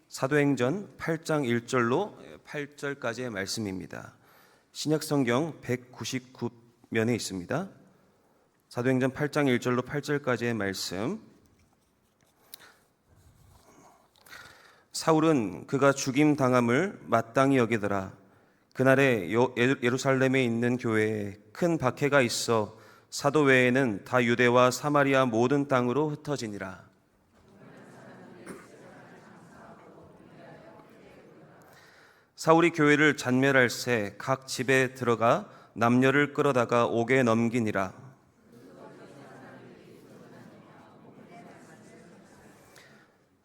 사도행전 8장 1절로 8절까지의 말씀입니다. 신약성경 199면에 있습니다. 사도행전 8장 1절로 8절까지의 말씀. 사울은 그가 죽임 당함을 마땅히 여기더라. 그날에 예루살렘에 있는 교회에 큰 박해가 있어 사도 외에는 다 유대와 사마리아 모든 땅으로 흩어지니라. 사울이 교회를 잔멸할새 각 집에 들어가 남녀를 끌어다가 옥에 넘기니라.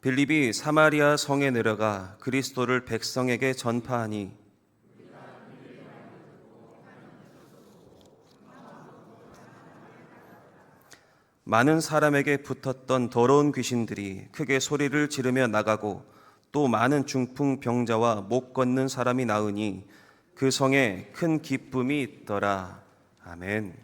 빌립이 사마리아 성에 내려가 그리스도를 백성에게 전파하니 많은 사람에게 붙었던 더러운 귀신들이 크게 소리를 지르며 나가고 또 많은 중풍병자와 못 걷는 사람이 나으니 그 성에 큰 기쁨이 있더라. 아멘.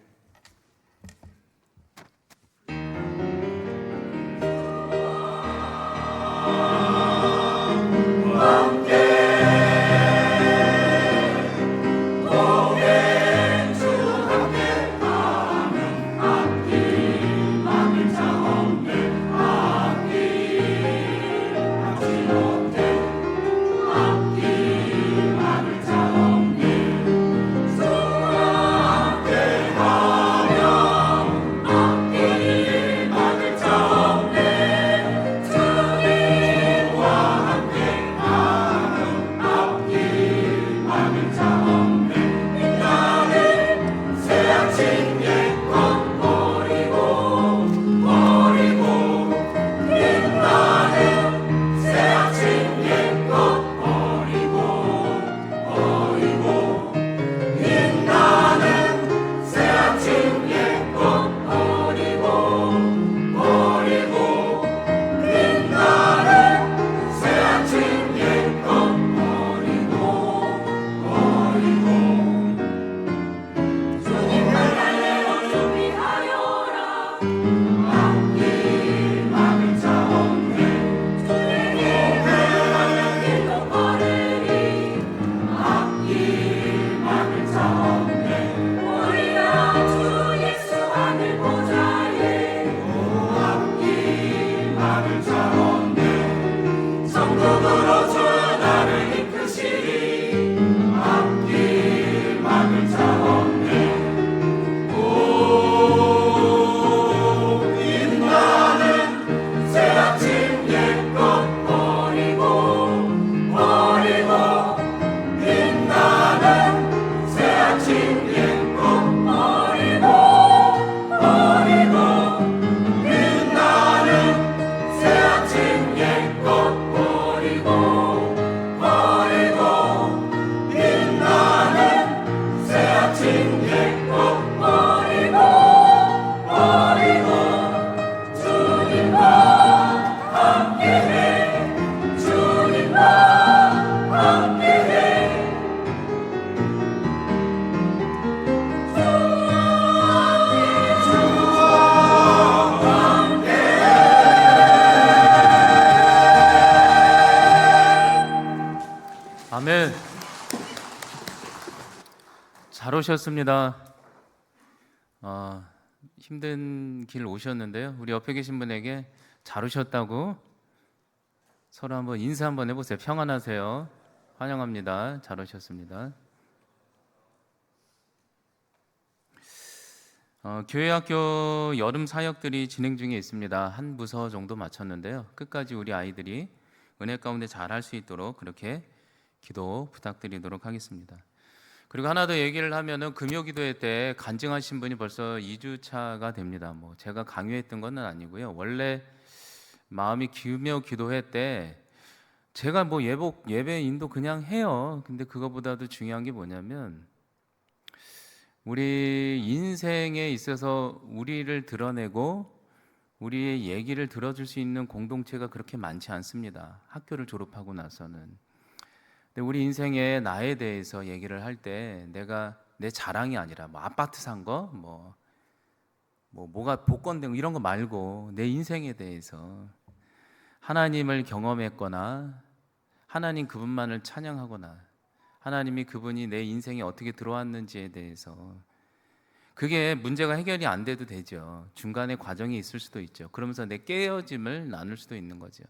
아멘. 잘 오셨습니다. 힘든 길 오셨는데요. 우리 옆에 계신 분에게 잘 오셨다고 서로 한번 인사 한번 해보세요. 평안하세요. 환영합니다. 잘 오셨습니다. 교회학교 여름 사역들이 진행 중에 있습니다. 한 부서 정도 마쳤는데요. 끝까지 우리 아이들이 은혜 가운데 잘 할 수 있도록 그렇게 기도 부탁드리도록 하겠습니다. 그리고 하나 더 얘기를 하면은 금요기도회 때 간증하신 분이 벌써 2주차가 됩니다. 제가 강요했던 건 아니고요. 원래 마음이 금요기도회 때 제가 예배 인도 그냥 해요. 근데 그거보다도 중요한 게 뭐냐면 우리 인생에 있어서 우리를 드러내고 우리의 얘기를 들어줄 수 있는 공동체가 그렇게 많지 않습니다. 학교를 졸업하고 나서는. 근데 우리 인생에 나에 대해서 얘기를 할 때 내가 내 자랑이 아니라 아파트 산 거, 뭐가 복권된 거 이런 거 말고 내 인생에 대해서 하나님을 경험했거나 하나님 그분만을 찬양하거나 하나님이 그분이 내 인생에 어떻게 들어왔는지에 대해서 그게 문제가 해결이 안 돼도 되죠. 중간에 과정이 있을 수도 있죠. 그러면서 내 깨어짐을 나눌 수도 있는 거죠.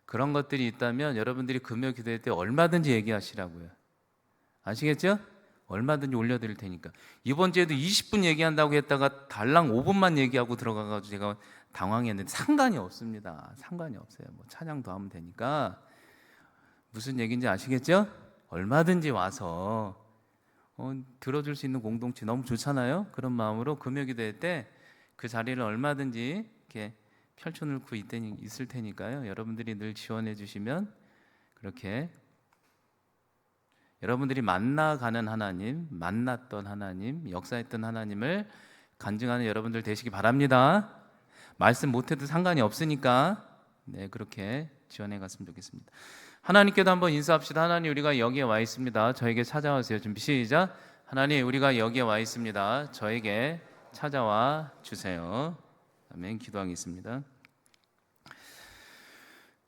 그런 것들이 있다면 여러분들이 금요 기도회 때 얼마든지 얘기하시라고요. 아시겠죠? 얼마든지 올려드릴 테니까. 이번 주에도 20분 얘기한다고 했다가 달랑 5분만 얘기하고 들어가가지고 제가 당황했는데 상관이 없습니다. 상관이 없어요. 뭐 찬양도 하면 되니까. 무슨 얘기인지 아시겠죠? 얼마든지 와서 들어줄 수 있는 공동체 너무 좋잖아요. 그런 마음으로 금요기도회 때 그 자리를 얼마든지 이렇게 펼쳐놓고 있을 테니까요. 여러분들이 늘 지원해 주시면 그렇게 여러분들이 만나가는 하나님, 만났던 하나님, 역사했던 하나님을 간증하는 여러분들 되시기 바랍니다. 말씀 못해도 상관이 없으니까 그렇게 지원해 갔으면 좋겠습니다. 하나님께도 한번 인사합시다. 하나님, 우리가 여기에 와 있습니다. 저에게 찾아와세요. 준비 시작. 하나님, 우리가 여기에 와 있습니다. 저에게 찾아와 주세요. 아멘. 기도하겠습니다.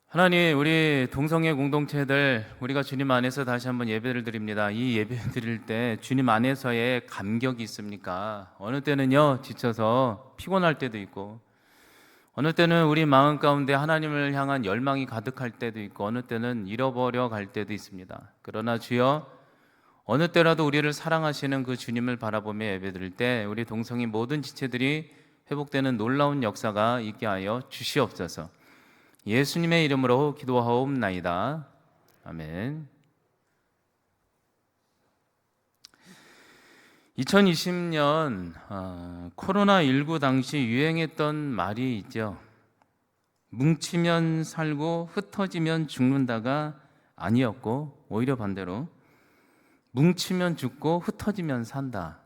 하나님, 우리 동성애 공동체들 우리가 주님 안에서 다시 한번 예배를 드립니다. 이 예배 드릴 때 주님 안에서의 감격이 있습니까? 어느 때는요 지쳐서 피곤할 때도 있고, 어느 때는 우리 마음 가운데 하나님을 향한 열망이 가득할 때도 있고, 어느 때는 잃어버려 갈 때도 있습니다. 그러나 주여, 어느 때라도 우리를 사랑하시는 그 주님을 바라보며 예배드릴 때 우리 동성애 모든 지체들이 회복되는 놀라운 역사가 있게 하여 주시옵소서. 예수님의 이름으로 기도하옵나이다. 아멘. 2020년 코로나19 당시 유행했던 말이 있죠. 뭉치면 살고 흩어지면 죽는다가 아니었고, 오히려 반대로 뭉치면 죽고 흩어지면 산다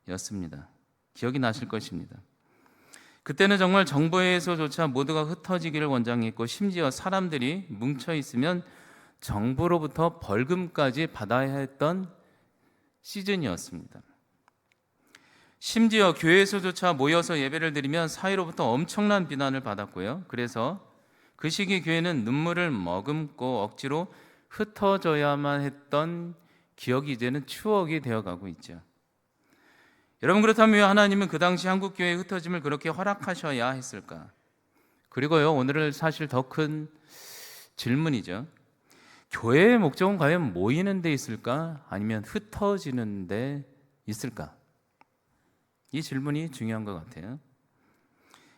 였습니다. 기억이 나실 것입니다. 그때는 정말 정부에서조차 모두가 흩어지기를 원장했고, 심지어 사람들이 뭉쳐 있으면 정부로부터 벌금까지 받아야 했던 시즌이었습니다. 심지어 교회에서조차 모여서 예배를 드리면 사회로부터 엄청난 비난을 받았고요. 그래서 그 시기 교회는 눈물을 머금고 억지로 흩어져야만 했던 기억이 이제는 추억이 되어가고 있죠. 여러분, 그렇다면 왜 하나님은 그 당시 한국교회의 흩어짐을 그렇게 허락하셔야 했을까? 그리고요, 오늘은 사실 더 큰 질문이죠. 교회의 목적은 과연 모이는 데 있을까? 아니면 흩어지는 데 있을까? 이 질문이 중요한 것 같아요.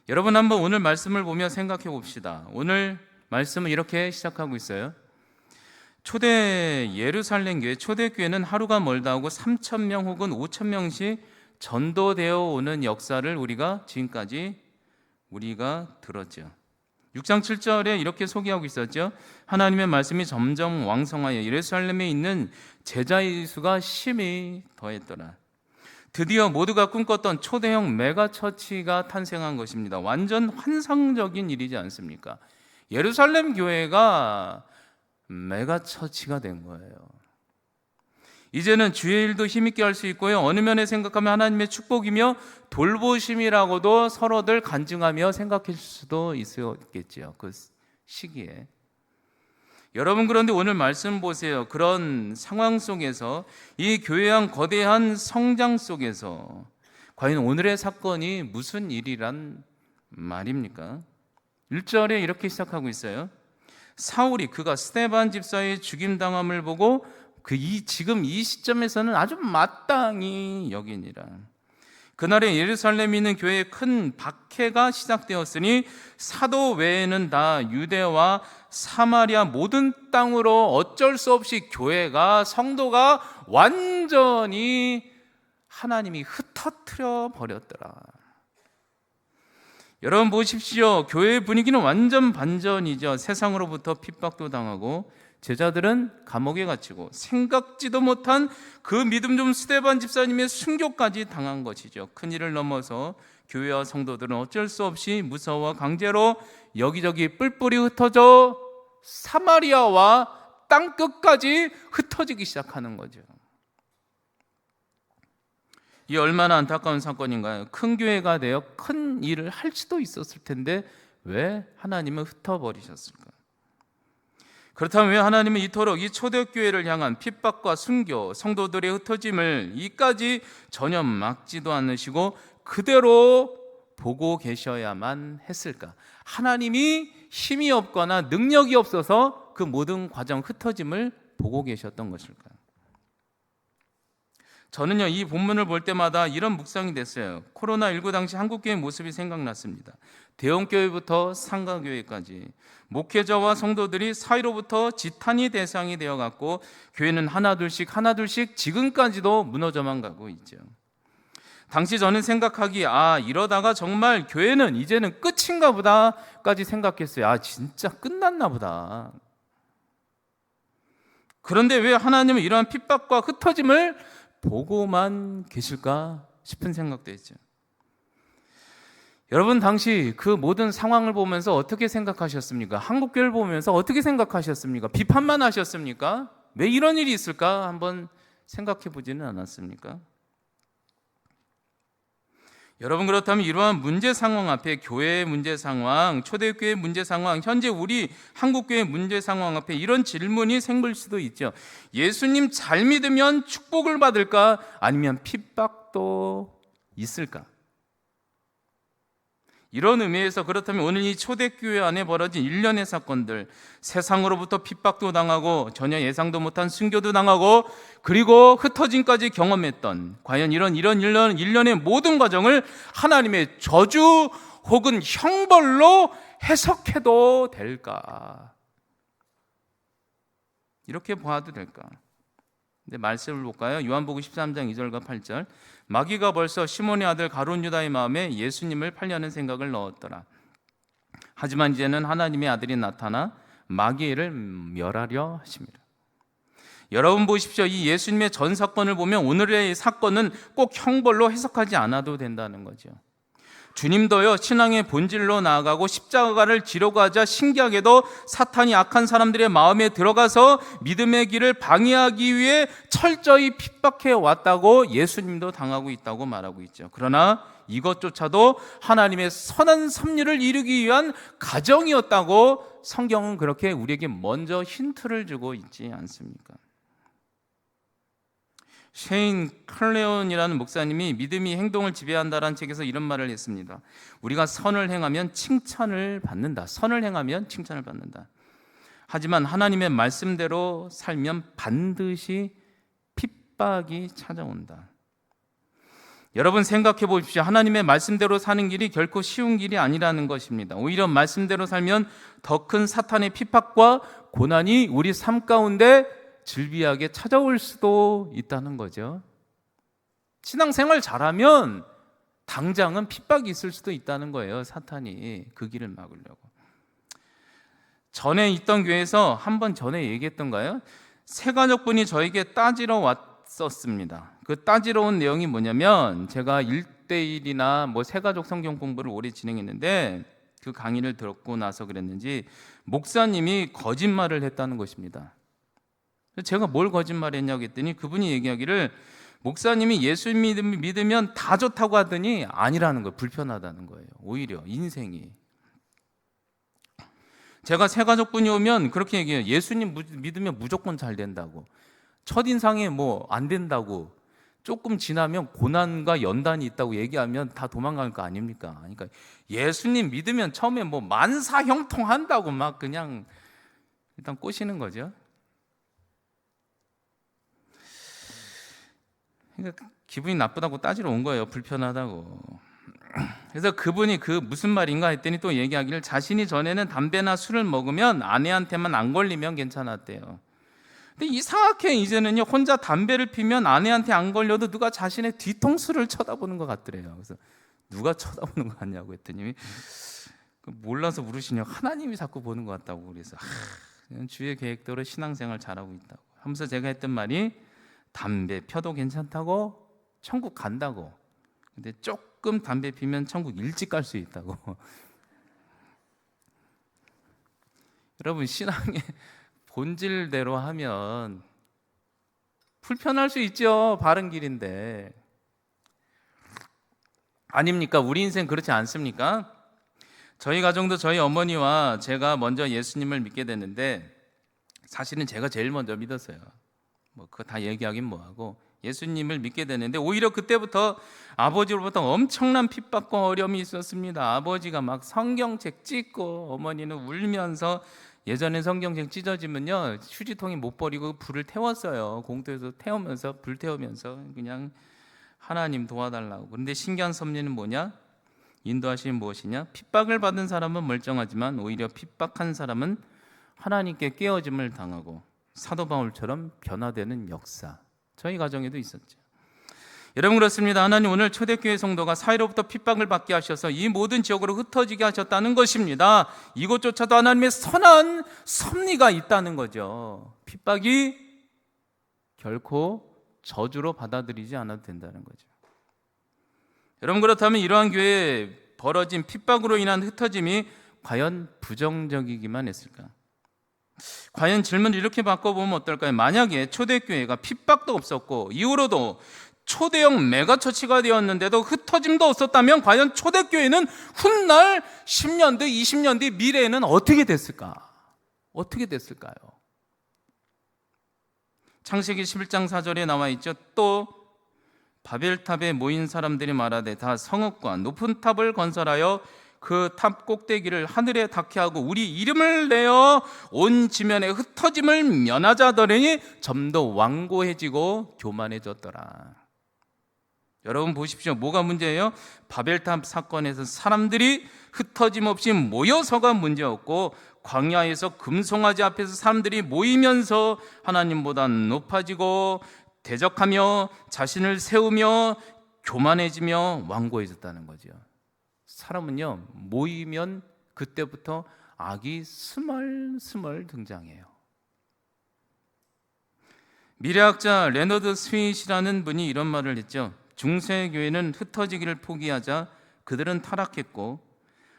여러분, 한번 오늘 말씀을 보며 생각해 봅시다. 오늘 말씀은 이렇게 시작하고 있어요. 초대 예루살렘 교회, 초대교회는 하루가 멀다 하고 3,000명 혹은 5,000명씩 전도되어 오는 역사를 우리가 지금까지 들었죠. 6장 7절에 이렇게 소개하고 있었죠. 하나님의 말씀이 점점 왕성하여 예루살렘에 있는 제자의 수가 심히 더했더라. 드디어 모두가 꿈꿨던 초대형 메가처치가 탄생한 것입니다. 완전 환상적인 일이지 않습니까? 예루살렘 교회가 메가처치가 된 거예요. 이제는 주의 일도 힘있게 할 수 있고요, 어느 면에 생각하면 하나님의 축복이며 돌보심이라고도 서로들 간증하며 생각할 수도 있었겠죠. 그 시기에. 여러분, 그런데 오늘 말씀 보세요. 그런 상황 속에서, 이 교회한 거대한 성장 속에서 과연 오늘의 사건이 무슨 일이란 말입니까? 1절에 이렇게 시작하고 있어요. 사울이 그가 스데반 집사의 죽임당함을 보고 지금 이 시점에서는 아주 마땅히 여기니라. 그날에 예루살렘에 있는 교회에 큰 박해가 시작되었으니 사도 외에는 다 유대와 사마리아 모든 땅으로 어쩔 수 없이 교회가, 성도가 완전히 하나님이 흩어뜨려 버렸더라. 여러분 보십시오. 교회의 분위기는 완전 반전이죠. 세상으로부터 핍박도 당하고, 제자들은 감옥에 갇히고, 생각지도 못한 그 믿음 좀 스데반 집사님의 순교까지 당한 것이죠. 큰일을 넘어서 교회와 성도들은 어쩔 수 없이 무서워 강제로 여기저기 뿔뿔이 흩어져 사마리아와 땅끝까지 흩어지기 시작하는 거죠. 이 얼마나 안타까운 사건인가요? 큰 교회가 되어 큰 일을 할 수도 있었을 텐데 왜 하나님은 흩어버리셨을까? 그렇다면 왜 하나님은 이토록 이 초대교회를 향한 핍박과 순교, 성도들의 흩어짐을 이까지 전혀 막지도 않으시고 그대로 보고 계셔야만 했을까? 하나님이 힘이 없거나 능력이 없어서 그 모든 과정 흩어짐을 보고 계셨던 것일까요? 저는요, 이 본문을 볼 때마다 이런 묵상이 됐어요. 코로나19 당시 한국교회 모습이 생각났습니다. 대형교회부터 상가교회까지 목회자와 성도들이 사이로부터 지탄이 대상이 되어갔고 교회는 하나둘씩 지금까지도 무너져만 가고 있죠. 당시 저는 생각하기 이러다가 정말 교회는 이제는 끝인가 보다까지 생각했어요. 진짜 끝났나 보다. 그런데 왜 하나님은 이러한 핍박과 흩어짐을 보고만 계실까 싶은 생각도 했죠. 여러분 당시 그 모든 상황을 보면서 어떻게 생각하셨습니까? 한국교회를 보면서 어떻게 생각하셨습니까? 비판만 하셨습니까? 왜 이런 일이 있을까? 한번 생각해 보지는 않았습니까? 여러분 그렇다면 이러한 문제 상황 앞에 교회의 문제 상황, 초대교회의 문제 상황, 현재 우리 한국교회의 문제 상황 앞에 이런 질문이 생길 수도 있죠. 예수님 잘 믿으면 축복을 받을까? 아니면 핍박도 있을까? 이런 의미에서 그렇다면 오늘 이 초대교회 안에 벌어진 일련의 사건들, 세상으로부터 핍박도 당하고 전혀 예상도 못한 순교도 당하고 그리고 흩어짐까지 경험했던 과연 이런 일련의 모든 과정을 하나님의 저주 혹은 형벌로 해석해도 될까? 이렇게 봐도 될까? 근데 말씀을 볼까요? 요한복음 13장 2절과 8절. 마귀가 벌써 시몬의 아들 가룟 유다의 마음에 예수님을 팔려는 생각을 넣었더라. 하지만 이제는 하나님의 아들이 나타나 마귀를 멸하려 하십니다. 여러분 보십시오. 이 예수님의 전 사건을 보면 오늘의 사건은 꼭 형벌로 해석하지 않아도 된다는 거죠. 주님도요, 신앙의 본질로 나아가고 십자가를 지려고 하자 신기하게도 사탄이 악한 사람들의 마음에 들어가서 믿음의 길을 방해하기 위해 철저히 핍박해 왔다고 예수님도 당하고 있다고 말하고 있죠. 그러나 이것조차도 하나님의 선한 섭리를 이루기 위한 과정이었다고 성경은 그렇게 우리에게 먼저 힌트를 주고 있지 않습니까? 셰인 클레온이라는 목사님이 믿음이 행동을 지배한다라는 책에서 이런 말을 했습니다. 우리가 선을 행하면 칭찬을 받는다. 선을 행하면 칭찬을 받는다. 하지만 하나님의 말씀대로 살면 반드시 핍박이 찾아온다. 여러분 생각해 보십시오. 하나님의 말씀대로 사는 길이 결코 쉬운 길이 아니라는 것입니다. 오히려 말씀대로 살면 더 큰 사탄의 핍박과 고난이 우리 삶 가운데 즐비하게 찾아올 수도 있다는 거죠. 신앙생활 잘하면 당장은 핍박이 있을 수도 있다는 거예요. 사탄이 그 길을 막으려고. 전에 있던 교회에서 한 번 전에 얘기했던가요? 세 가족분이 저에게 따지러 왔었습니다. 그 따지러 온 내용이 뭐냐면 제가 1대1이나 세 가족 성경 공부를 오래 진행했는데 그 강의를 들었고 나서 그랬는지 목사님이 거짓말을 했다는 것입니다. 제가 뭘 거짓말했냐고 했더니 그분이 얘기하기를 목사님이 예수 믿으면 다 좋다고 하더니 아니라는 거예요. 불편하다는 거예요. 오히려 인생이. 제가 세 가족분이 오면 그렇게 얘기해요. 예수님 믿으면 무조건 잘 된다고. 첫인상에 안 된다고. 조금 지나면 고난과 연단이 있다고 얘기하면 다 도망갈 거 아닙니까? 그러니까 예수님 믿으면 처음에 만사형통한다고 막 그냥 일단 꼬시는 거죠. 그러니까 기분이 나쁘다고 따지러 온 거예요. 불편하다고. 그래서 그분이 그 무슨 말인가 했더니 또 얘기하기를 자신이 전에는 담배나 술을 먹으면 아내한테만 안 걸리면 괜찮았대요. 근데 이상하게 이제는요, 혼자 담배를 피면 아내한테 안 걸려도 누가 자신의 뒤통수를 쳐다보는 것 같더래요. 그래서 누가 쳐다보는 것 같냐고 했더니 몰라서 물으시냐고 하나님이 자꾸 보는 것 같다고. 그래서 주의 계획대로 신앙생활 잘하고 있다고 하면서 제가 했던 말이 담배 펴도 괜찮다고, 천국 간다고. 근데 조금 담배 피면 천국 일찍 갈 수 있다고. 여러분 신앙의 본질대로 하면 불편할 수 있죠. 바른 길인데. 아닙니까? 우리 인생 그렇지 않습니까? 저희 가정도 저희 어머니와 제가 먼저 예수님을 믿게 됐는데 사실은 제가 제일 먼저 믿었어요. 뭐 그거 다 얘기하긴 뭐하고 예수님을 믿게 되는데 오히려 그때부터 아버지로부터 엄청난 핍박과 어려움이 있었습니다. 아버지가 막 성경책 찢고 어머니는 울면서 예전에 성경책 찢어지면요 휴지통에 못 버리고 불을 태웠어요. 공터에서 태우면서 불 태우면서 그냥 하나님 도와달라고. 그런데 신기한 섭리는 뭐냐? 인도하시는 무엇이냐? 핍박을 받은 사람은 멀쩡하지만 오히려 핍박한 사람은 하나님께 깨어짐을 당하고 사도 바울처럼 변화되는 역사, 저희 가정에도 있었죠. 여러분 그렇습니다. 하나님 오늘 초대교회 성도가 사회로부터 핍박을 받게 하셔서 이 모든 지역으로 흩어지게 하셨다는 것입니다. 이것조차도 하나님의 선한 섭리가 있다는 거죠. 핍박이 결코 저주로 받아들이지 않아도 된다는 거죠. 여러분 그렇다면 이러한 교회에 벌어진 핍박으로 인한 흩어짐이 과연 부정적이기만 했을까? 과연 질문을 이렇게 바꿔보면 어떨까요? 만약에 초대교회가 핍박도 없었고 이후로도 초대형 메가처치가 되었는데도 흩어짐도 없었다면 과연 초대교회는 훗날 10년 뒤, 20년 뒤 미래에는 어떻게 됐을까? 어떻게 됐을까요? 창세기 11장 4절에 나와 있죠. 또 바벨탑에 모인 사람들이 말하되 다 성읍과 높은 탑을 건설하여 그 탑 꼭대기를 하늘에 닿게 하고 우리 이름을 내어 온 지면에 흩어짐을 면하자 하더니 점도 완고해지고 교만해졌더라. 여러분 보십시오. 뭐가 문제예요? 바벨탑 사건에서 사람들이 흩어짐 없이 모여서가 문제였고 광야에서 금송아지 앞에서 사람들이 모이면서 하나님보다 높아지고 대적하며 자신을 세우며 교만해지며 완고해졌다는 거죠. 사람은요 모이면 그때부터 악이 스멀스멀 등장해요. 미래학자 레너드 스윗이라는 분이 이런 말을 했죠. 중세 교회는 흩어지기를 포기하자 그들은 타락했고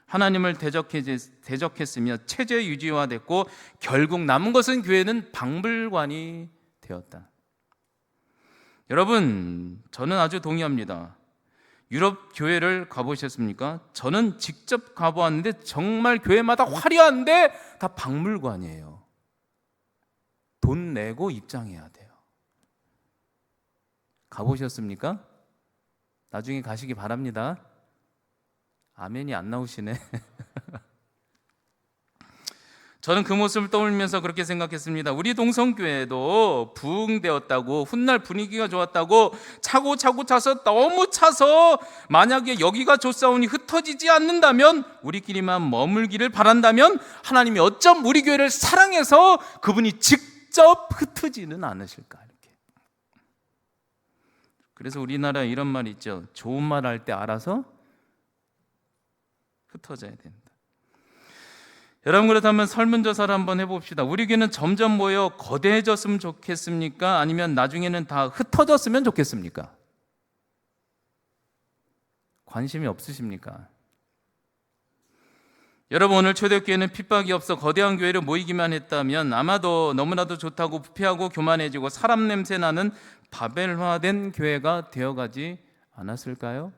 하나님을 대적했으며 체제 유지화됐고 결국 남은 것은 교회는 박물관이 되었다. 여러분 저는 아주 동의합니다. 유럽 교회를 가보셨습니까? 저는 직접 가보았는데 정말 교회마다 화려한데 다 박물관이에요. 돈 내고 입장해야 돼요. 가보셨습니까? 나중에 가시기 바랍니다. 아멘이 안 나오시네. 저는 그 모습을 떠올리면서 그렇게 생각했습니다. 우리 동성교회도 부흥되었다고 훗날 분위기가 좋았다고 차고 차서 너무 차서 만약에 여기가 좋사오니 흩어지지 않는다면 우리끼리만 머물기를 바란다면 하나님이 어쩜 우리 교회를 사랑해서 그분이 직접 흩어지는 않으실까 이렇게. 그래서 우리나라에 이런 말이 있죠. 좋은 말 할 때 알아서 흩어져야 된다. 여러분 그렇다면 설문조사를 한번 해봅시다. 우리 교회는 점점 모여 거대해졌으면 좋겠습니까? 아니면 나중에는 다 흩어졌으면 좋겠습니까? 관심이 없으십니까? 여러분 오늘 초대교회는 핍박이 없어 거대한 교회를 모이기만 했다면 아마도 너무나도 좋다고 부패하고 교만해지고 사람 냄새 나는 바벨화된 교회가 되어가지 않았을까요?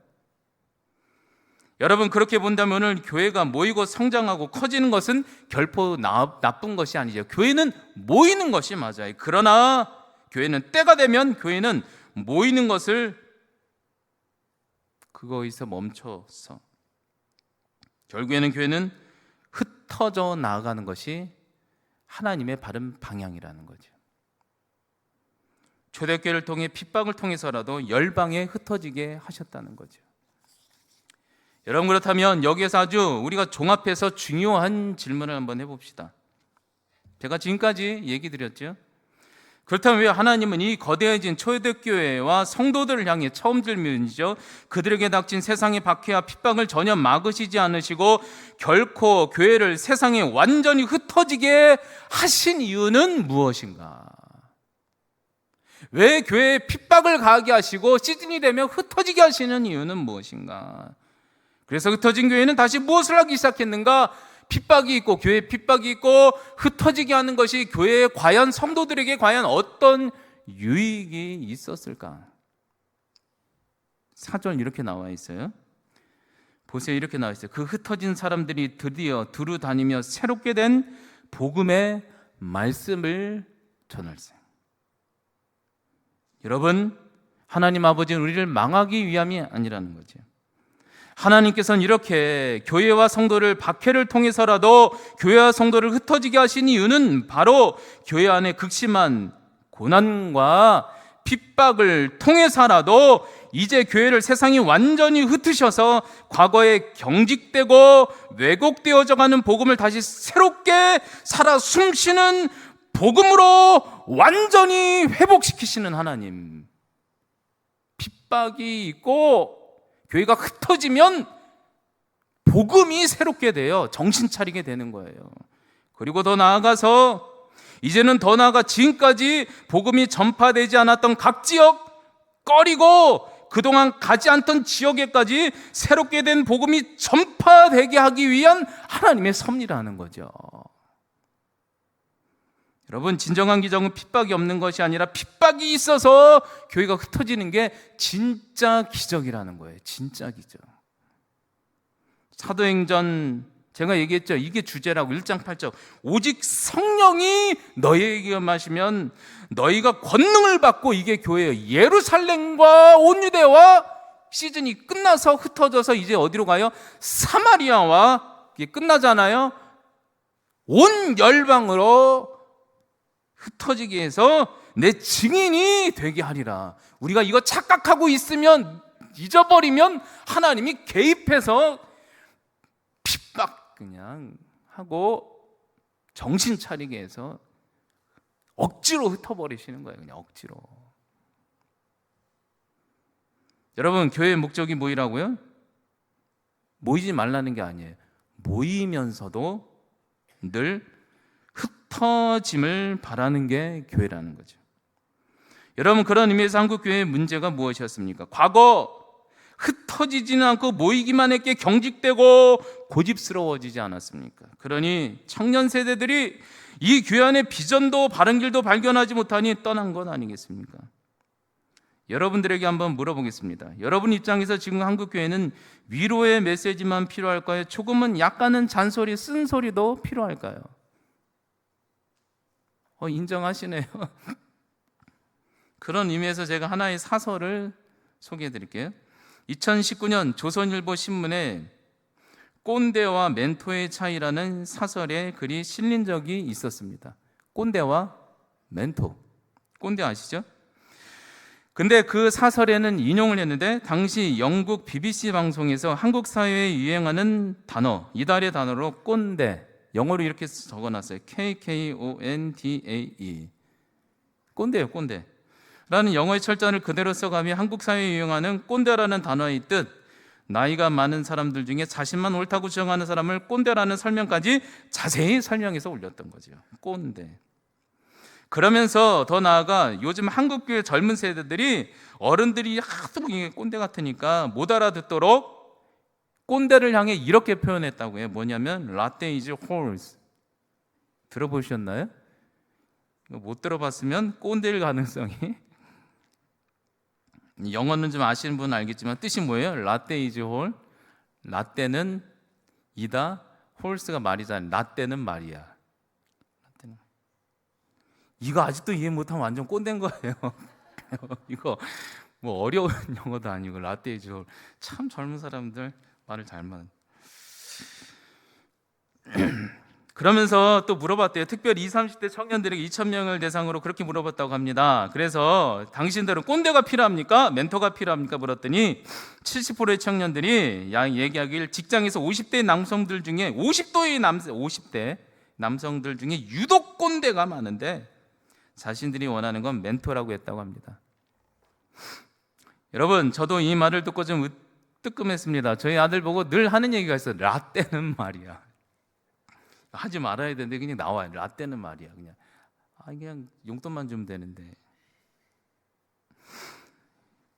여러분 그렇게 본다면 오늘 교회가 모이고 성장하고 커지는 것은 결코 나쁜 것이 아니죠. 교회는 모이는 것이 맞아요. 그러나 교회는 때가 되면 교회는 모이는 것을 그거에서 멈춰서 결국에는 교회는 흩어져 나아가는 것이 하나님의 바른 방향이라는 거죠. 초대교회를 통해 핍박을 통해서라도 열방에 흩어지게 하셨다는 거죠. 여러분 그렇다면 여기에서 아주 우리가 종합해서 중요한 질문을 한번 해봅시다. 제가 지금까지 얘기 드렸죠. 그렇다면 왜 하나님은 이 거대해진 초대교회와 성도들을 향해 처음 질문이죠. 그들에게 닥친 세상의 박해와 핍박을 전혀 막으시지 않으시고 결코 교회를 세상에 완전히 흩어지게 하신 이유는 무엇인가? 왜 교회에 핍박을 가하게 하시고 시즌이 되면 흩어지게 하시는 이유는 무엇인가? 그래서 흩어진 교회는 다시 무엇을 하기 시작했는가? 핍박이 있고 교회에 핍박이 있고 흩어지게 하는 것이 교회에 과연 성도들에게 과연 어떤 유익이 있었을까? 4절 이렇게 나와 있어요. 보세요. 이렇게 나와 있어요. 그 흩어진 사람들이 드디어 두루 다니며 새롭게 된 복음에 말씀을 전할세. 여러분, 하나님 아버지는 우리를 망하기 위함이 아니라는 거죠. 하나님께서는 이렇게 교회와 성도를 박해를 통해서라도 교회와 성도를 흩어지게 하신 이유는 바로 교회 안에 극심한 고난과 핍박을 통해서라도 이제 교회를 세상이 완전히 흩으셔서 과거에 경직되고 왜곡되어져 가는 복음을 다시 새롭게 살아 숨쉬는 복음으로 완전히 회복시키시는 하나님. 핍박이 있고 교회가 흩어지면 복음이 새롭게 돼요. 정신 차리게 되는 거예요. 그리고 더 나아가서 이제는 더 나아가 지금까지 복음이 전파되지 않았던 각 지역 꺼리고 그동안 가지 않던 지역에까지 새롭게 된 복음이 전파되게 하기 위한 하나님의 섭리라는 거죠. 여러분, 진정한 기적은 핍박이 없는 것이 아니라 핍박이 있어서 교회가 흩어지는 게 진짜 기적이라는 거예요. 진짜 기적. 사도행전 제가 얘기했죠. 이게 주제라고 1장 8절. 오직 성령이 너희에게 임하시면 너희가 권능을 받고, 이게 교회예요. 예루살렘과 온 유대와 시즌이 끝나서 흩어져서 이제 어디로 가요? 사마리아와, 이게 끝나잖아요. 온 열방으로 흩어지게 해서 내 증인이 되게 하리라. 우리가 이거 착각하고 있으면, 잊어버리면 하나님이 개입해서 핍박 그냥 하고 정신 차리게 해서 억지로 흩어버리시는 거예요. 그냥 억지로. 여러분, 교회의 목적이 뭐이라고요? 모이지 말라는 게 아니에요. 모이면서도 늘 흩어짐을 바라는 게 교회라는 거죠. 여러분, 그런 의미에서 한국교회의 문제가 무엇이었습니까? 과거 흩어지지는 않고 모이기만 했기에 경직되고 고집스러워지지 않았습니까? 그러니 청년 세대들이 이 교회 안의 비전도 바른 길도 발견하지 못하니 떠난 것 아니겠습니까? 여러분들에게 한번 물어보겠습니다. 여러분 입장에서 지금 한국교회는 위로의 메시지만 필요할까요? 조금은 약간은 잔소리, 쓴소리도 필요할까요? 인정하시네요. 그런 의미에서 제가 하나의 사설을 소개해 드릴게요. 2019년 조선일보 신문에 꼰대와 멘토의 차이라는 사설의 글이 실린 적이 있었습니다. 꼰대와 멘토. 꼰대 아시죠? 근데 그 사설에는 인용을 했는데, 당시 영국 BBC 방송에서 한국 사회에 유행하는 단어, 이달의 단어로 꼰대, 영어로 이렇게 적어놨어요. KKONDAE. 꼰대예요, 꼰대. 라는 영어의 철자를 그대로 써가며 한국 사회에 유행하는 꼰대라는 단어의 뜻, 나이가 많은 사람들 중에 자신만 옳다고 주장하는 사람을 꼰대라는 설명까지 자세히 설명해서 올렸던 거죠. 꼰대. 그러면서 더 나아가 요즘 한국교회 젊은 세대들이 어른들이 하도 이게 꼰대 같으니까 못 알아듣도록 꼰대를 향해 이렇게 표현했다고 해요. 뭐냐면 라떼 is horse. 들어보셨나요? 못 들어봤으면 꼰대일 가능성이, 영어는 좀 아시는 분은 알겠지만 뜻이 뭐예요? 라떼 is horse. 라떼는 이다, 홀스가 말이잖아요. 라떼는 말이야. 이거 아직도 이해 못하면 완전 꼰대인 거예요. 이거 뭐 어려운 영어도 아니고 라떼 is horse. 참 젊은 사람들 말을 잘만. 그러면서 또 물어봤대요. 특별히 20, 30대 청년들에게 2,000명을 대상으로 그렇게 물어봤다고 합니다. 그래서 당신들은 꼰대가 필요합니까? 멘토가 필요합니까? 물었더니 70%의 청년들이 얘기하길 직장에서 50대 남성들 중에 50대 남성들 중에 유독 꼰대가 많은데 자신들이 원하는 건 멘토라고 했다고 합니다. 여러분, 저도 이 말을 듣고 좀 뜨끔했습니다. 저희 아들 보고 늘 하는 얘기가 있어요. 라떼는 말이야. 하지 말아야 되는데 그냥 나와요. 라떼는 말이야. 그냥 용돈만 주면 되는데.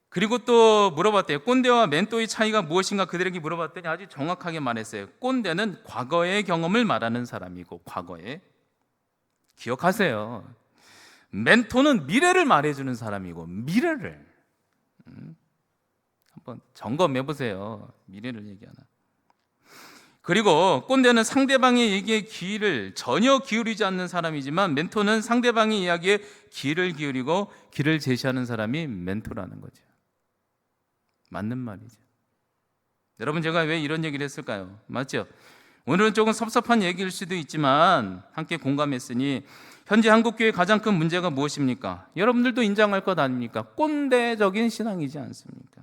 그리고 또 물어봤대요. 꼰대와 멘토의 차이가 무엇인가 그들에게 물어봤더니 아주 정확하게 말했어요. 꼰대는 과거의 경험을 말하는 사람이고, 과거에. 기억하세요. 멘토는 미래를 말해주는 사람이고, 미래를. 한번 점검해 보세요. 미래를 얘기하나. 그리고 꼰대는 상대방의 얘기에 귀를 전혀 기울이지 않는 사람이지만 멘토는 상대방의 이야기에 귀를 기울이고 길을 제시하는 사람이 멘토라는 거죠. 맞는 말이죠. 여러분, 제가 왜 이런 얘기를 했을까요? 맞죠? 오늘은 조금 섭섭한 얘기일 수도 있지만 함께 공감했으니 현재 한국교회의 가장 큰 문제가 무엇입니까? 여러분들도 인정할 것 아닙니까? 꼰대적인 신앙이지 않습니까?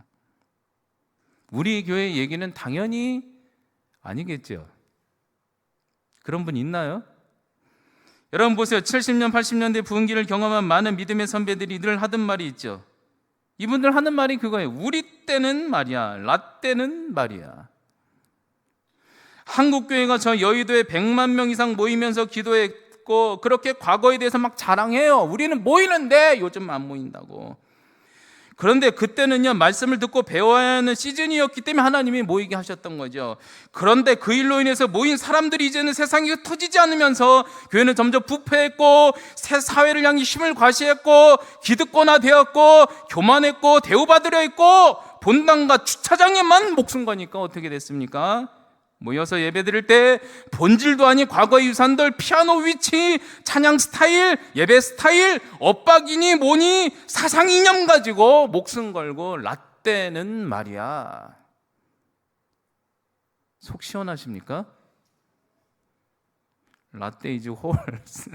우리 교회 얘기는 당연히 아니겠죠. 그런 분 있나요? 여러분 보세요. 70년, 80년대 부흥기를 경험한 많은 믿음의 선배들이 늘 하던 말이 있죠. 이분들 하는 말이 그거예요. 우리 때는 말이야, 라떼는 말이야. 한국교회가 저 여의도에 100만 명 이상 모이면서 기도했고 그렇게 과거에 대해서 막 자랑해요. 우리는 모이는데 요즘 안 모인다고. 그런데 그때는요, 말씀을 듣고 배워야 하는 시즌이었기 때문에 하나님이 모이게 하셨던 거죠. 그런데 그 일로 인해서 모인 사람들이 이제는 세상이 흩어지지 않으면서 교회는 점점 부패했고 새 사회를 향해 힘을 과시했고 기득권화 되었고 교만했고 대우받으려 했고 본당과 주차장에만 목숨 거니까 어떻게 됐습니까? 모여서 예배드릴 때 본질도 아닌 과거의 유산들, 피아노 위치, 찬양 스타일, 예배 스타일, 엇박이니 뭐니 사상 이념 가지고 목숨 걸고 라떼는 말이야. 속 시원하십니까? 라떼 이즈 홀스.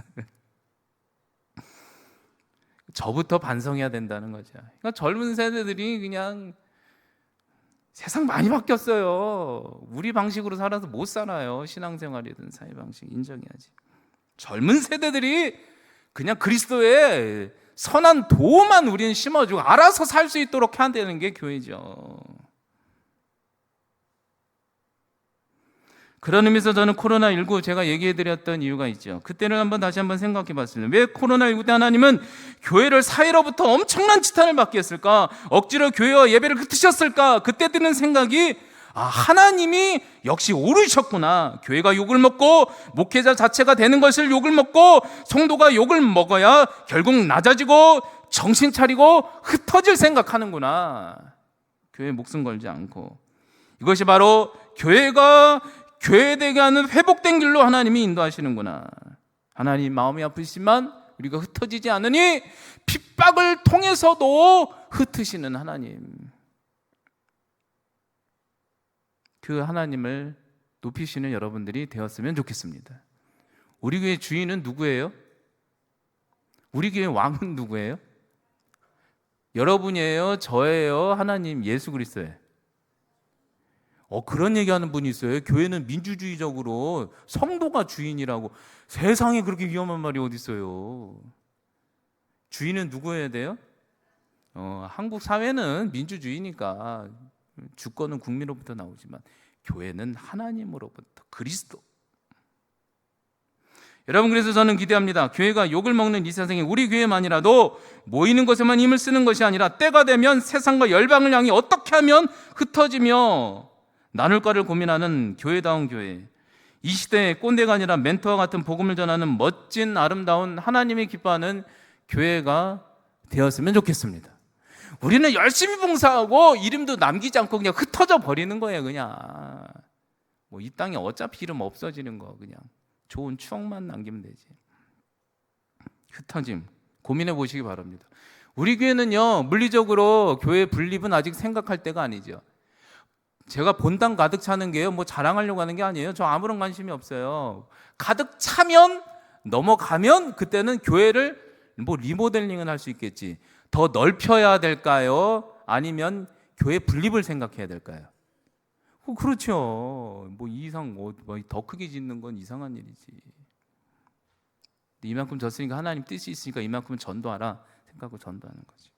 저부터 반성해야 된다는 거죠. 그러니까 젊은 세대들이 그냥 세상 많이 바뀌었어요. 우리 방식으로 살아서 못 살아요. 신앙생활이든 사회 방식 인정해야지. 젊은 세대들이 그냥 그리스도의 선한 도만 우리는 심어주고 알아서 살 수 있도록 해야 되는 게 교회죠. 그런 의미에서 저는 코로나19 제가 얘기해드렸던 이유가 있죠. 그때는 다시 한번 생각해 봤습니다. 왜 코로나19 때 하나님은 교회를 사회로부터 엄청난 지탄을 받게 했을까? 억지로 교회와 예배를 흩으셨을까? 그때 드는 생각이 하나님이 역시 오르셨구나. 교회가 욕을 먹고 목회자 자체가 되는 것을 욕을 먹고 성도가 욕을 먹어야 결국 낮아지고 정신 차리고 흩어질 생각하는구나. 교회에 목숨 걸지 않고. 이것이 바로 교회가 교회되게 하는 회복된 길로 하나님이 인도하시는구나. 하나님 마음이 아프시지만 우리가 흩어지지 않으니 핍박을 통해서도 흩으시는 하나님. 그 하나님을 높이시는 여러분들이 되었으면 좋겠습니다. 우리 교회 주인은 누구예요? 우리 교회 왕은 누구예요? 여러분이에요? 저예요? 하나님 예수 그리스도예요? 그런 얘기하는 분이 있어요. 교회는 민주주의적으로 성도가 주인이라고. 세상에 그렇게 위험한 말이 어디 있어요? 주인은 누구여야 돼요? 한국 사회는 민주주의니까 주권은 국민으로부터 나오지만 교회는 하나님으로부터 그리스도. 여러분, 그래서 저는 기대합니다. 교회가 욕을 먹는 이 세상에 우리 교회만이라도 모이는 것에만 힘을 쓰는 것이 아니라 때가 되면 세상과 열방을 향해 어떻게 하면 흩어지며 나눌까를 고민하는 교회다운 교회. 이 시대에 꼰대가 아니라 멘토와 같은 복음을 전하는 멋진 아름다운 하나님이 기뻐하는 교회가 되었으면 좋겠습니다. 우리는 열심히 봉사하고 이름도 남기지 않고 그냥 흩어져 버리는 거예요. 그냥 이 땅에 어차피 이름 없어지는 거 그냥 좋은 추억만 남기면 되지. 흩어짐 고민해 보시기 바랍니다. 우리 교회는요, 물리적으로 교회 분립은 아직 생각할 때가 아니죠. 제가 본당 가득 차는 게요, 자랑하려고 하는 게 아니에요. 저 아무런 관심이 없어요. 가득 차면 넘어가면 그때는 교회를 리모델링은 할 수 있겠지. 더 넓혀야 될까요? 아니면 교회 분립을 생각해야 될까요? 그렇죠. 더 크게 짓는 건 이상한 일이지. 이만큼 졌으니까 하나님 뜻이 있으니까 이만큼은 전도하라 생각하고 전도하는 거지.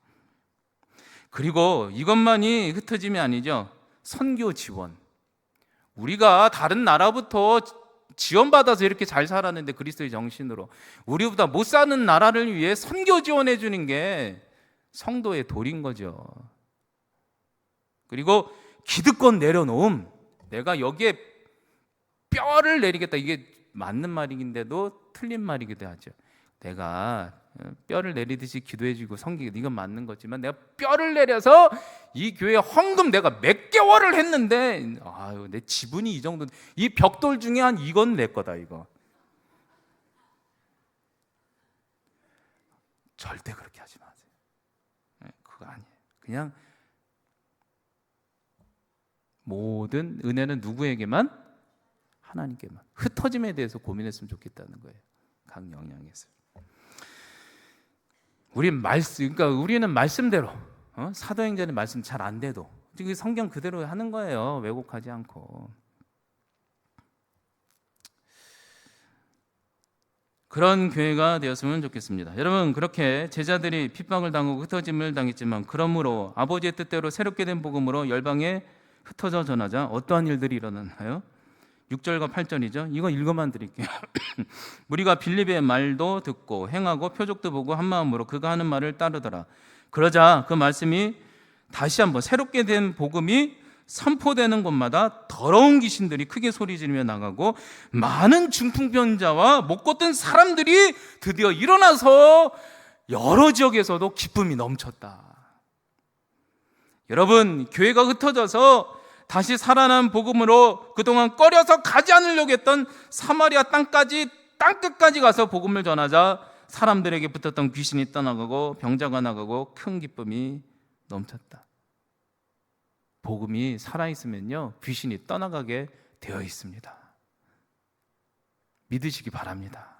그리고 이것만이 흩어짐이 아니죠. 선교 지원. 우리가 다른 나라부터 지원받아서 이렇게 잘 살았는데 그리스도의 정신으로 우리보다 못 사는 나라를 위해 선교 지원해 주는 게 성도의 도리인 거죠. 그리고 기득권 내려놓음. 내가 여기에 뼈를 내리겠다. 이게 맞는 말인데도 틀린 말이기도 하죠. 내가 뼈를 내리듯이 기도해주고 섬기고 이건 맞는 거지만 내가 뼈를 내려서 이 교회 헌금 내가 몇 개월을 했는데 아유 내 지분이 이 정도, 이 벽돌 중에 한 이건 내 거다 이거. 절대 그렇게 하지 마세요. 그거 아니에요. 그냥 모든 은혜는 누구에게만? 하나님께만. 흩어짐에 대해서 고민했으면 좋겠다는 거예요. 각 영역에서. 그러니까 우리는 말씀대로 사도행전의 말씀 잘 안 돼도 지금 성경 그대로 하는 거예요. 왜곡하지 않고. 그런 교회가 되었으면 좋겠습니다. 여러분, 그렇게 제자들이 핍박을 당하고 흩어짐을 당했지만 그러므로 아버지의 뜻대로 새롭게 된 복음으로 열방에 흩어져 전하자 어떠한 일들이 일어났나요? 6절과 8절이죠. 이거 읽어만 드릴게요. 우리가 빌립의 말도 듣고 행하고 표적도 보고 한 마음으로 그가 하는 말을 따르더라. 그러자 그 말씀이 다시 한번 새롭게 된 복음이 선포되는 곳마다 더러운 귀신들이 크게 소리 지르며 나가고 많은 중풍병자와 못 걷던 사람들이 드디어 일어나서 여러 지역에서도 기쁨이 넘쳤다. 여러분, 교회가 흩어져서 다시 살아난 복음으로 그동안 꺼려서 가지 않으려고 했던 사마리아 땅끝까지 가서 복음을 전하자 사람들에게 붙었던 귀신이 떠나가고 병자가 나가고 큰 기쁨이 넘쳤다. 복음이 살아있으면요 귀신이 떠나가게 되어 있습니다. 믿으시기 바랍니다.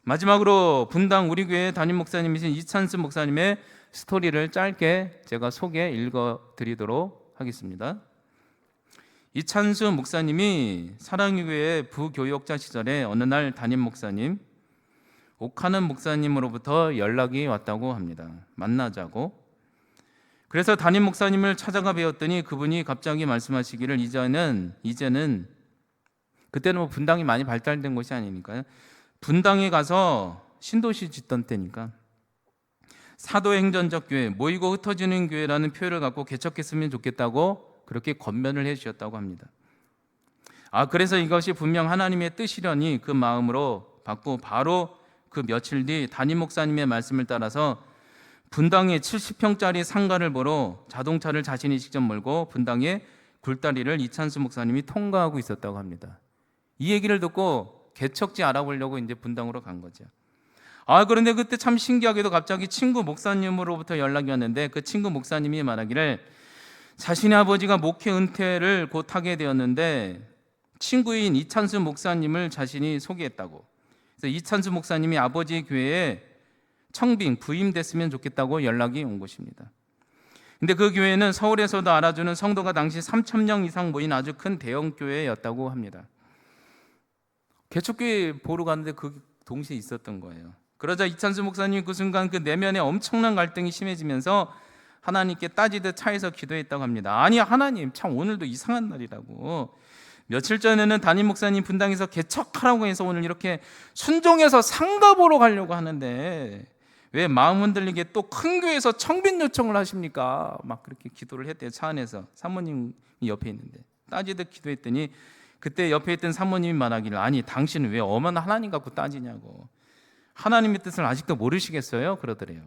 마지막으로 분당 우리 교회 담임 목사님이신 이찬수 목사님의 스토리를 짧게 제가 소개 읽어드리도록 하겠습니다. 이찬수 목사님이 사랑교회 부교역자 시절에 어느 날 담임 목사님 옥하는 목사님으로부터 연락이 왔다고 합니다. 만나자고. 그래서 담임 목사님을 찾아가 뵈었더니 그분이 갑자기 말씀하시기를 이제는 그때는 뭐 분당이 많이 발달된 곳이 아니니까요. 분당에 가서 신도시 짓던 때니까 사도행전적 교회, 모이고 흩어지는 교회라는 표현을 갖고 개척했으면 좋겠다고 그렇게 권면을 해주셨다고 합니다. 그래서 이것이 분명 하나님의 뜻이려니 그 마음으로 받고 바로 그 며칠 뒤 담임 목사님의 말씀을 따라서 분당에 70평짜리 상가를 보러 자동차를 자신이 직접 몰고 분당의 굴다리를 이찬수 목사님이 통과하고 있었다고 합니다. 이 얘기를 듣고 개척지 알아보려고 이제 분당으로 간 거죠. 그런데 그때 참 신기하게도 갑자기 친구 목사님으로부터 연락이 왔는데 그 친구 목사님이 말하기를 자신의 아버지가 목회 은퇴를 곧 하게 되었는데 친구인 이찬수 목사님을 자신이 소개했다고. 그래서 이찬수 목사님이 아버지 교회에 청빙 부임됐으면 좋겠다고 연락이 온 것입니다. 근데 그 교회는 서울에서도 알아주는 성도가 당시 3,000명 이상 모인 아주 큰 대형 교회였다고 합니다. 개척교회 보러 갔는데 그 동시에 있었던 거예요. 그러자 이찬수 목사님이 그 순간 그 내면에 엄청난 갈등이 심해지면서 하나님께 따지듯 차에서 기도했다고 합니다. 아니 하나님, 참 오늘도 이상한 날이라고. 며칠 전에는 담임 목사님 분당에서 개척하라고 해서 오늘 이렇게 순종해서 상가 보러 가려고 하는데 왜 마음 흔들리게 또 큰 교회에서 청빙 요청을 하십니까? 막 그렇게 기도를 했대요. 차 안에서 사모님이 옆에 있는데 따지듯 기도했더니 그때 옆에 있던 사모님이 말하기를 아니 당신은 왜 엄한 하나님 갖고 따지냐고. 하나님의 뜻을 아직도 모르시겠어요? 그러더래요.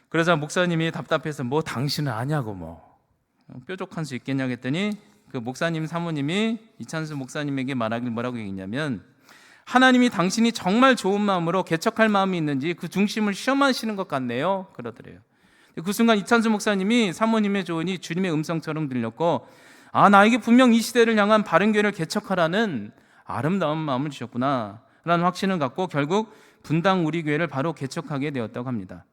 그러자 목사님이 답답해서 뭐 당신은 아냐고 뭐 뾰족한 수 있겠냐고 했더니 그 목사님 사모님이 이찬수 목사님에게 말하길 뭐라고 얘기했냐면 하나님이 당신이 정말 좋은 마음으로 개척할 마음이 있는지 그 중심을 시험하시는 것 같네요. 그러더래요. 그 순간 이찬수 목사님이 사모님의 조언이 주님의 음성처럼 들렸고 나에게 분명 이 시대를 향한 바른 교회를 개척하라는 아름다운 마음을 주셨구나 라는 확신을 갖고 결국 분당 우리 교회를 바로 개척하게 되었다고 합니다.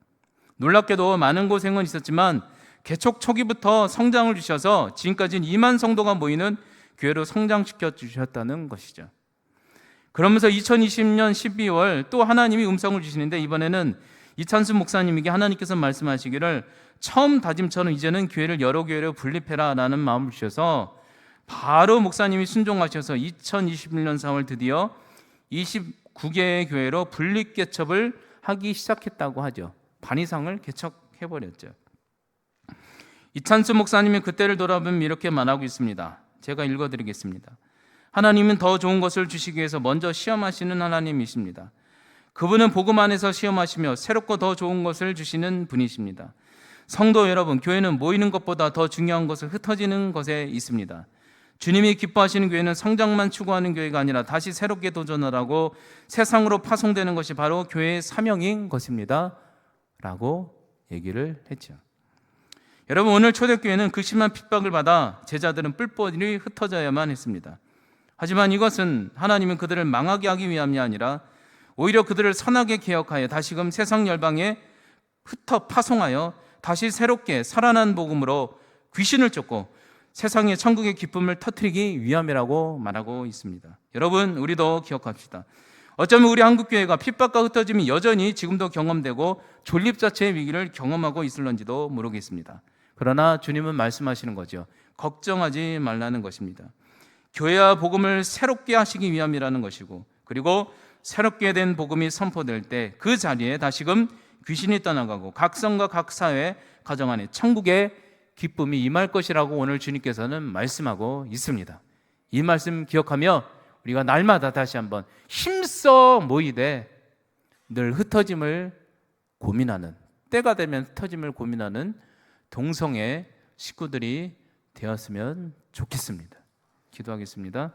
놀랍게도 많은 고생은 있었지만 개척 초기부터 성장을 주셔서 지금까지는 2만 성도가 모이는 교회로 성장시켜 주셨다는 것이죠. 그러면서 2020년 12월 또 하나님이 음성을 주시는데 이번에는 이찬수 목사님에게 하나님께서 말씀하시기를 처음 다짐처럼 이제는 교회를 여러 교회로 분립해라 라는 마음을 주셔서 바로 목사님이 순종하셔서 2021년 4월 드디어 29개의 교회로 분립 개척을 하기 시작했다고 하죠. 반 이상을 개척해버렸죠. 이찬수 목사님이 그때를 돌아보면 이렇게 말하고 있습니다. 제가 읽어드리겠습니다. 하나님은 더 좋은 것을 주시기 위해서 먼저 시험하시는 하나님이십니다. 그분은 복음 안에서 시험하시며 새롭고 더 좋은 것을 주시는 분이십니다. 성도 여러분, 교회는 모이는 것보다 더 중요한 것은 흩어지는 것에 있습니다. 주님이 기뻐하시는 교회는 성장만 추구하는 교회가 아니라 다시 새롭게 도전하라고 세상으로 파송되는 것이 바로 교회의 사명인 것입니다 라고 얘기를 했죠. 여러분, 오늘 초대교회는 그 심한 핍박을 받아 제자들은 뿔뿔이 흩어져야만 했습니다. 하지만 이것은 하나님은 그들을 망하게 하기 위함이 아니라 오히려 그들을 선하게 개혁하여 다시금 세상 열방에 흩어 파송하여 다시 새롭게 살아난 복음으로 귀신을 쫓고 세상의 천국의 기쁨을 터뜨리기 위함이라고 말하고 있습니다. 여러분, 우리도 기억합시다. 어쩌면 우리 한국교회가 핍박과 흩어짐이 여전히 지금도 경험되고 존립 자체의 위기를 경험하고 있을런지도 모르겠습니다. 그러나 주님은 말씀하시는 거죠. 걱정하지 말라는 것입니다. 교회와 복음을 새롭게 하시기 위함이라는 것이고, 그리고 새롭게 된 복음이 선포될 때 그 자리에 다시금 귀신이 떠나가고 각 성과 각 사회, 가정 안에 천국의 기쁨이 임할 것이라고 오늘 주님께서는 말씀하고 있습니다. 이 말씀 기억하며 우리가 날마다 다시 한번 힘써 모이되 늘 흩어짐을 고민하는, 때가 되면 흩어짐을 고민하는 동성애 식구들이 되었으면 좋겠습니다. 기도하겠습니다.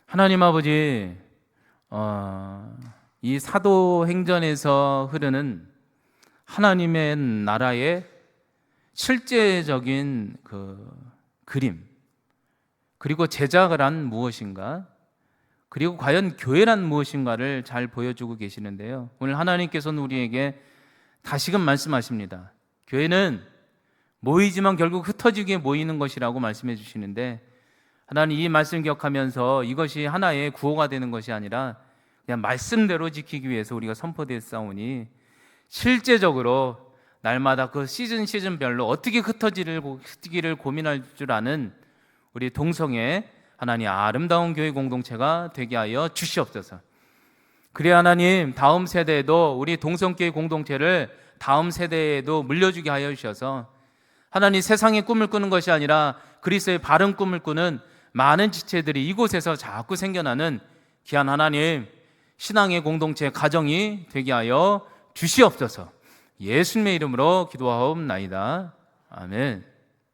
하나님 아버지, 이 사도행전에서 흐르는 하나님의 나라의 실제적인 그 그림, 그리고 제자란 무엇인가, 그리고 과연 교회란 무엇인가를 잘 보여주고 계시는데요, 오늘 하나님께서는 우리에게 다시금 말씀하십니다. 교회는 모이지만 결국 흩어지게 모이는 것이라고 말씀해 주시는데, 하나님 이 말씀 기억하면서 이것이 하나의 구호가 되는 것이 아니라 그냥 말씀대로 지키기 위해서 우리가 선포되었사오니 실제적으로 날마다 그 시즌별로 어떻게 흩어지기를 고민할 줄 아는 우리 동성애 하나님 아름다운 교회 공동체가 되게 하여 주시옵소서. 그래야 하나님 다음 세대에도 우리 동성교회 공동체를 다음 세대에도 물려주게 하여 주셔서 하나님 세상의 꿈을 꾸는 것이 아니라 그리스도의 바른 꿈을 꾸는 많은 지체들이 이곳에서 자꾸 생겨나는 귀한 하나님 신앙의 공동체 가정이 되게 하여 주시옵소서. 예수님의 이름으로 기도하옵나이다. 아멘.